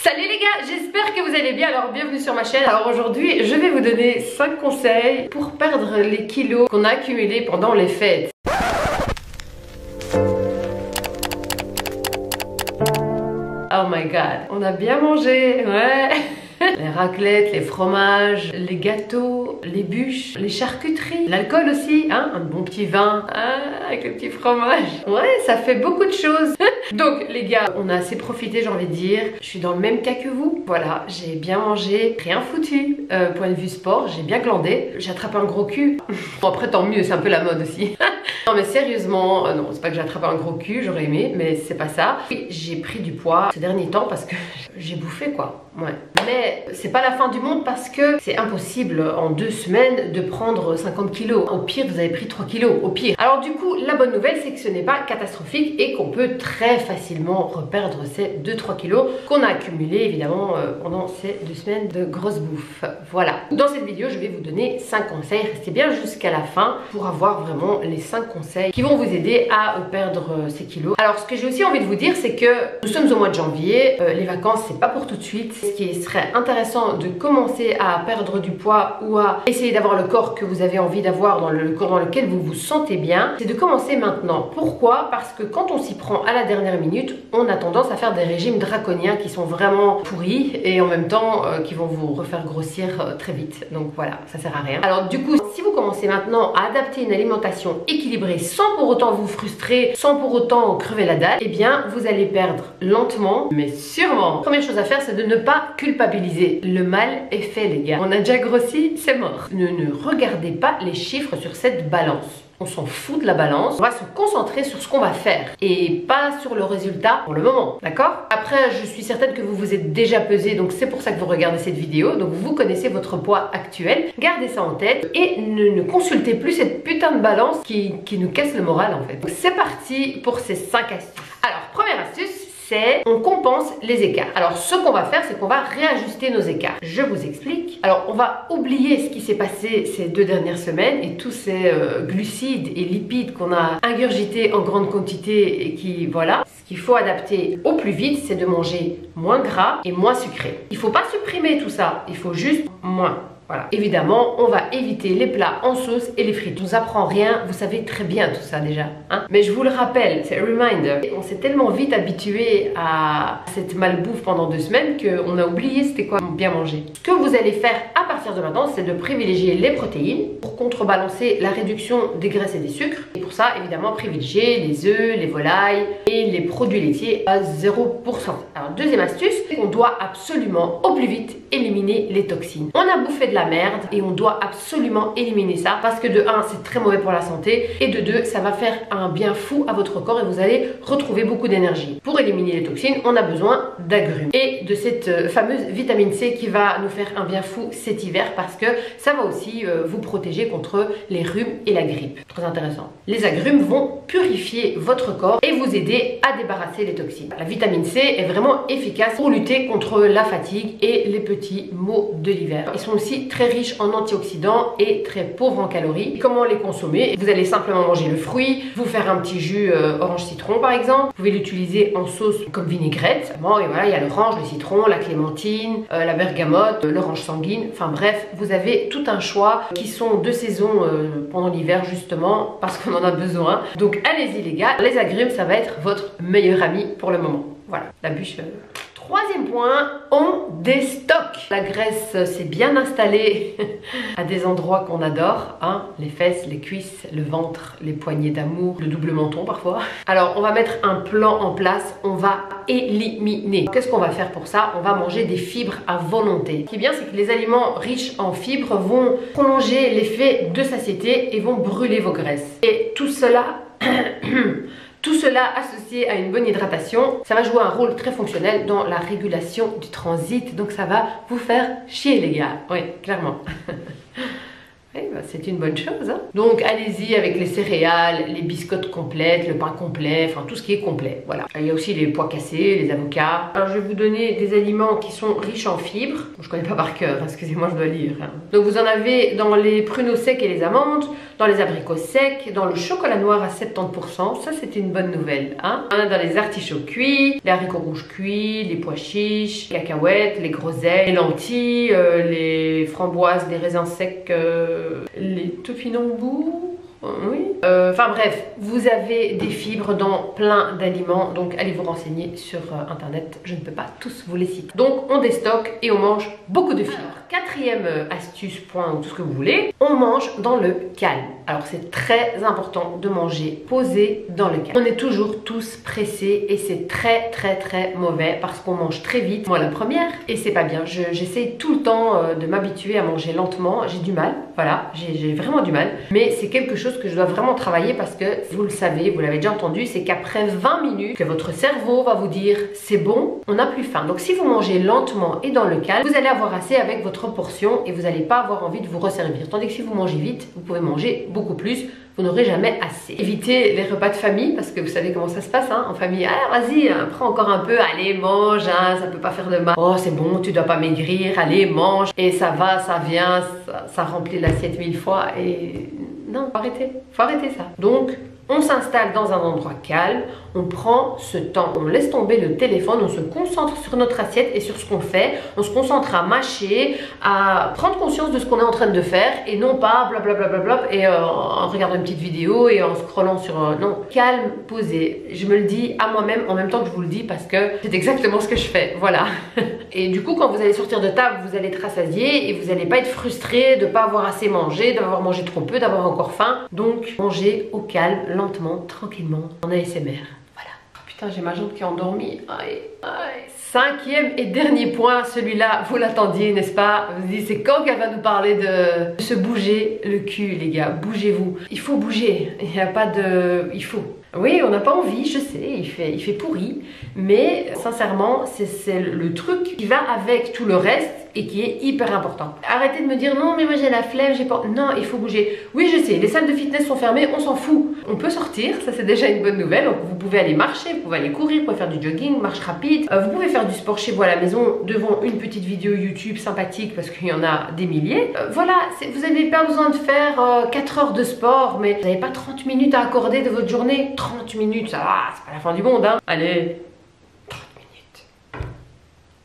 Salut les gars, j'espère que vous allez bien, alors bienvenue sur ma chaîne. Alors aujourd'hui je vais vous donner 5 conseils pour perdre les kilos qu'on a accumulés pendant les fêtes. Oh my god, on a bien mangé, ouais. Les raclettes, les fromages, les gâteaux, les bûches, les charcuteries, l'alcool aussi, hein, un bon petit vin, avec le petit fromage. Ouais, ça fait beaucoup de choses. Donc les gars, on a assez profité, j'ai envie de dire. Je suis dans le même cas que vous. Voilà, j'ai bien mangé, rien foutu. Point de vue sport, j'ai bien glandé. J'ai attrapé un gros cul. Bon après tant mieux, c'est un peu la mode aussi. Non mais sérieusement, non, c'est pas que j'ai attrapé un gros cul, j'aurais aimé, mais c'est pas ça. J'ai pris du poids ces derniers temps parce que j'ai bouffé quoi. Ouais. Mais c'est pas la fin du monde parce que c'est impossible en 2 semaines de prendre 50 kilos. Au pire, vous avez pris 3 kilos, au pire. Alors du coup, la bonne nouvelle, c'est que ce n'est pas catastrophique et qu'on peut très facilement reperdre ces 2-3 kilos qu'on a accumulés évidemment pendant ces 2 semaines de grosse bouffe. Voilà. Dans cette vidéo, je vais vous donner 5 conseils. Restez bien jusqu'à la fin pour avoir vraiment les 5 conseils qui vont vous aider à perdre ces kilos. Alors ce que j'ai aussi envie de vous dire, c'est que nous sommes au mois de janvier. Les vacances, c'est pas pour tout de suite. Ce qui serait intéressant de commencer à perdre du poids ou à essayer d'avoir le corps que vous avez envie d'avoir, dans le corps dans lequel vous vous sentez bien, c'est de commencer maintenant. Pourquoi? Parce que quand on s'y prend à la dernière minute, on a tendance à faire des régimes draconiens qui sont vraiment pourris et en même temps qui vont vous refaire grossir très vite. Donc voilà, ça sert à rien. Alors du coup, si vous commencez maintenant à adapter une alimentation équilibrée sans pour autant vous frustrer, sans pour autant crever la dalle, eh bien vous allez perdre lentement mais sûrement. La première chose à faire, c'est de ne pas culpabiliser. Le mal est fait les gars. On a déjà grossi, c'est mort. Ne regardez pas les chiffres sur cette balance. On s'en fout de la balance, on va se concentrer sur ce qu'on va faire et pas sur le résultat pour le moment, d'accord? Après, je suis certaine que vous vous êtes déjà pesé, donc c'est pour ça que vous regardez cette vidéo, donc vous connaissez votre poids actuel, gardez ça en tête et ne consultez plus cette putain de balance qui nous casse le moral en fait. Donc c'est parti pour ces 5 astuces. Alors, première astuce, on compense les écarts. Alors ce qu'on va faire, c'est qu'on va réajuster nos écarts. Je vous explique. Alors on va oublier ce qui s'est passé ces 2 dernières semaines et tous ces glucides et lipides qu'on a ingurgités en grande quantité et qui, voilà. Ce qu'il faut adapter au plus vite, c'est de manger moins gras et moins sucré. Il ne faut pas supprimer tout ça, il faut juste moins. Voilà. Évidemment, on va éviter les plats en sauce et les frites. Je vous apprends rien, vous savez très bien tout ça déjà. Hein, mais je vous le rappelle, c'est un reminder. On s'est tellement vite habitué à cette malbouffe pendant 2 semaines qu'on a oublié c'était quoi bien manger. Ce que vous allez faire à partir de maintenant, c'est de privilégier les protéines pour contrebalancer la réduction des graisses et des sucres. Et pour ça, évidemment, privilégier les œufs, les volailles et les produits laitiers à 0%. Alors, deuxième astuce, c'est qu'on doit absolument au plus vite éliminer les toxines. On a bouffé de la merde et on doit absolument éliminer ça parce que de 1 c'est très mauvais pour la santé et de 2 ça va faire un bien fou à votre corps et vous allez retrouver beaucoup d'énergie. Pour éliminer les toxines, on a besoin d'agrumes et de cette fameuse vitamine C qui va nous faire un bien fou cet hiver parce que ça va aussi vous protéger contre les rhumes et la grippe. Très intéressant. Les agrumes vont purifier votre corps et vous aider à débarrasser les toxines. La vitamine C est vraiment efficace pour lutter contre la fatigue et les petits maux de l'hiver. Ils sont aussi très riches en antioxydants et très pauvres en calories. Comment les consommer? Vous allez simplement manger le fruit, vous faire un petit jus orange citron par exemple. Vous pouvez l'utiliser en sauce comme vinaigrette. Bon, et voilà, il y a l'orange, le citron, la clémentine, la bergamote, l'orange sanguine. Enfin bref, vous avez tout un choix qui sont de saison pendant l'hiver justement parce qu'on en a besoin. Donc allez-y les gars, les agrumes ça va être votre meilleur ami pour le moment. Voilà, la bûche. Troisième point, on déstocke. La graisse s'est bien installée à des endroits qu'on adore, hein, les fesses, les cuisses, le ventre, les poignées d'amour, le double menton parfois. Alors on va mettre un plan en place, on va éliminer. Qu'est-ce qu'on va faire pour ça? On va manger des fibres à volonté. Ce qui est bien, c'est que les aliments riches en fibres vont prolonger l'effet de satiété et vont brûler vos graisses. Et tout cela... Tout cela associé à une bonne hydratation, ça va jouer un rôle très fonctionnel dans la régulation du transit. Donc ça va vous faire chier les gars. Oui, clairement. Oui, bah, c'est une bonne chose. Hein. Donc allez-y avec les céréales, les biscottes complètes, le pain complet, enfin tout ce qui est complet. Voilà. Il y a aussi les pois cassés, les avocats. Alors je vais vous donner des aliments qui sont riches en fibres. Bon, je connais pas par cœur, excusez-moi, je dois lire. Hein. Donc vous en avez dans les pruneaux secs et les amandes, dans les abricots secs, dans le chocolat noir à 70%. Ça c'est une bonne nouvelle. Hein. On en a dans les artichauts cuits, les haricots rouges cuits, les pois chiches, les cacahuètes, les groseilles, les lentilles, les framboises, les raisins secs, les topinambours. Oui. Enfin bref, vous avez des fibres dans plein d'aliments, donc allez vous renseigner sur internet, je ne peux pas tous vous les citer. Donc on déstocke et on mange beaucoup de fibres. Quatrième astuce, point ou tout ce que vous voulez, on mange dans le calme. Alors c'est très important de manger posé dans le calme. On est toujours tous pressés et c'est très mauvais parce qu'on mange très vite. Moi la première, et c'est pas bien. J'essaie tout le temps de m'habituer à manger lentement. J'ai du mal, voilà, j'ai vraiment du mal. Mais c'est quelque chose que je dois vraiment travailler parce que vous le savez, vous l'avez déjà entendu, c'est qu'après 20 minutes que votre cerveau va vous dire c'est bon, on n'a plus faim. Donc si vous mangez lentement et dans le calme, vous allez avoir assez avec votre portion et vous n'allez pas avoir envie de vous resservir. Tandis que si vous mangez vite, vous pouvez manger beaucoup plus, vous n'aurez jamais assez. Évitez les repas de famille parce que vous savez comment ça se passe hein, en famille. Ah vas-y, prends encore un peu, allez mange, hein, ça peut pas faire de mal. Oh c'est bon, tu dois pas maigrir, allez mange. Et ça va, ça vient, ça remplit l'assiette 1000 fois et... Non, faut arrêter ça. Donc, on s'installe dans un endroit calme, on prend ce temps, on laisse tomber le téléphone, on se concentre sur notre assiette et sur ce qu'on fait, on se concentre à mâcher, à prendre conscience de ce qu'on est en train de faire et non pas blablabla et en regardant une petite vidéo et en scrollant sur... non, calme, posé. Je me le dis à moi-même en même temps que je vous le dis parce que c'est exactement ce que je fais, voilà. Et du coup, quand vous allez sortir de table, vous allez être rassasié et vous n'allez pas être frustré de ne pas avoir assez mangé, d'avoir mangé trop peu, d'avoir encore faim. Donc, mangez au calme, lentement, tranquillement, en ASMR. Voilà. Oh, putain, j'ai ma jambe qui est endormie. Aïe, aïe. Cinquième et dernier point, celui-là, vous l'attendiez, n'est-ce pas? Vous vous dites, c'est quand qu'elle va nous parler de se bouger le cul, les gars? Bougez-vous. Il faut bouger. Il n'y a pas de... Il faut. Oui, on n'a pas envie, je sais, il fait pourri, mais sincèrement, c'est le truc qui va avec tout le reste et qui est hyper important. Arrêtez de me dire non mais moi j'ai la flemme, j'ai pas... Non, il faut bouger. Oui, je sais, les salles de fitness sont fermées, on s'en fout. On peut sortir, ça c'est déjà une bonne nouvelle. Donc vous pouvez aller marcher, vous pouvez aller courir, vous pouvez faire du jogging, marche rapide. Vous pouvez faire du sport chez vous à la maison devant une petite vidéo YouTube sympathique parce qu'il y en a des milliers. Voilà, vous n'avez pas besoin de faire 4 heures de sport, mais vous n'avez pas 30 minutes à accorder de votre journée. 30 minutes, ça va, c'est pas la fin du monde, hein. Allez, 30 minutes.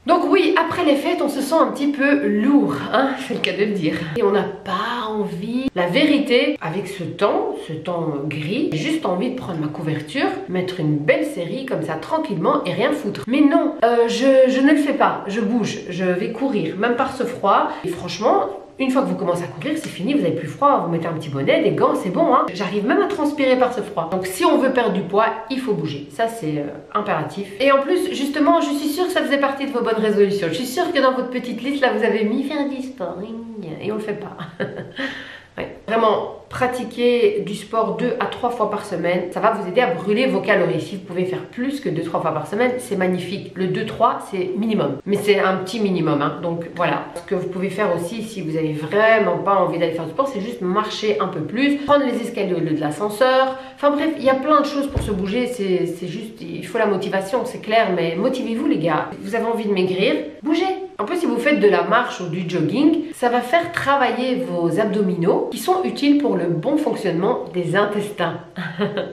Donc oui, après les fêtes, on se sent un petit peu lourd, hein, c'est le cas de le dire. Et on n'a pas envie. La vérité, avec ce temps gris, j'ai juste envie de prendre ma couverture, mettre une belle série comme ça tranquillement et rien foutre. Mais non, je ne le fais pas, je bouge, je vais courir, même par ce froid. Et franchement... Une fois que vous commencez à courir, c'est fini, vous n'avez plus froid, vous mettez un petit bonnet, des gants, c'est bon, hein. J'arrive même à transpirer par ce froid. Donc si on veut perdre du poids, il faut bouger. Ça, c'est impératif. Et en plus, justement, je suis sûre que ça faisait partie de vos bonnes résolutions. Je suis sûre que dans votre petite liste, là, vous avez mis faire du sport. Et on le fait pas. Ouais. Vraiment, pratiquer du sport 2 à 3 fois par semaine, ça va vous aider à brûler vos calories. Si vous pouvez faire plus que 2-3 fois par semaine, c'est magnifique. Le 2-3, c'est minimum. Mais c'est un petit minimum, hein. Donc voilà. Ce que vous pouvez faire aussi, si vous avez vraiment pas envie d'aller faire du sport, c'est juste marcher un peu plus, prendre les escaliers au lieu de l'ascenseur. Enfin bref, il y a plein de choses pour se bouger. C'est juste, il faut la motivation, c'est clair. Mais motivez-vous les gars. Vous avez envie de maigrir, bougez. En plus, si vous faites de la marche ou du jogging, ça va faire travailler vos abdominaux qui sont utiles pour le bon fonctionnement des intestins.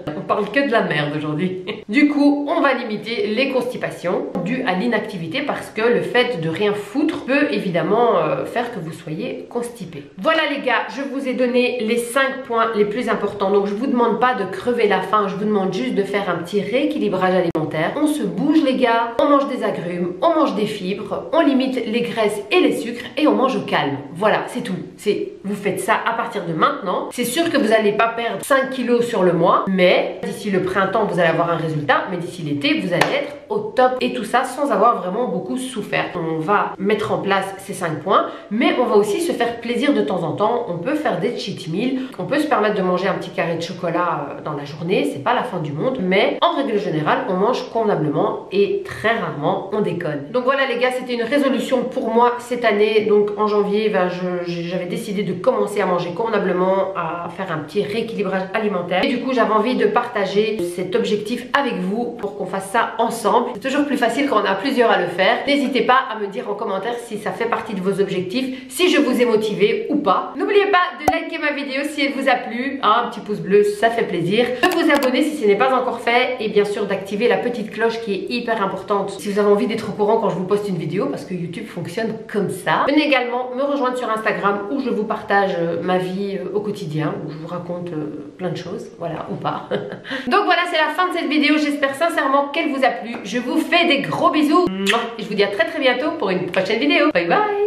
On parle que de la merde aujourd'hui. Du coup, on va limiter les constipations dues à l'inactivité parce que le fait de rien foutre peut évidemment faire que vous soyez constipé. Voilà les gars, je vous ai donné les 5 points les plus importants. Donc je vous demande pas de crever la faim, je vous demande juste de faire un petit rééquilibrage alimentaire. On se bouge les gars, on mange des agrumes, on mange des fibres, on limite les graisses et les sucres et on mange au calme. Voilà, c'est tout. Vous faites ça à partir de maintenant. C'est sûr que vous n'allez pas perdre 5 kilos sur le mois, mais d'ici le printemps, vous allez avoir un résultat, mais d'ici l'été, vous allez être au top et tout ça sans avoir vraiment beaucoup souffert. On va mettre en place ces 5 points, mais on va aussi se faire plaisir de temps en temps. On peut faire des cheat meals, on peut se permettre de manger un petit carré de chocolat dans la journée, c'est pas la fin du monde, mais en règle générale, on mange convenablement et très rarement on déconne. Donc voilà les gars, c'était une résolution pour moi cette année. Donc en janvier, j'avais décidé de commencer à manger convenablement, à faire un petit rééquilibrage alimentaire. Et du coup, j'avais envie de partager cet objectif avec vous pour qu'on fasse ça ensemble. C'est toujours plus facile quand on a plusieurs à le faire. N'hésitez pas à me dire en commentaire si ça fait partie de vos objectifs, si je vous ai motivé ou pas. N'oubliez pas de liker ma vidéo si elle vous a plu. Un petit pouce bleu, ça fait plaisir. De vous abonner si ce n'est pas encore fait. Et bien sûr d'activer la petite cloche qui est hyper importante si vous avez envie d'être au courant quand je vous poste une vidéo, parce que YouTube fonctionne comme ça. Venez également me rejoindre sur Instagram où je vous partage ma vie au quotidien, où je vous raconte plein de choses, voilà, ou pas. Donc voilà, c'est la fin de cette vidéo. J'espère sincèrement qu'elle vous a plu. Je vous fais des gros bisous et je vous dis à très bientôt pour une prochaine vidéo. Bye bye.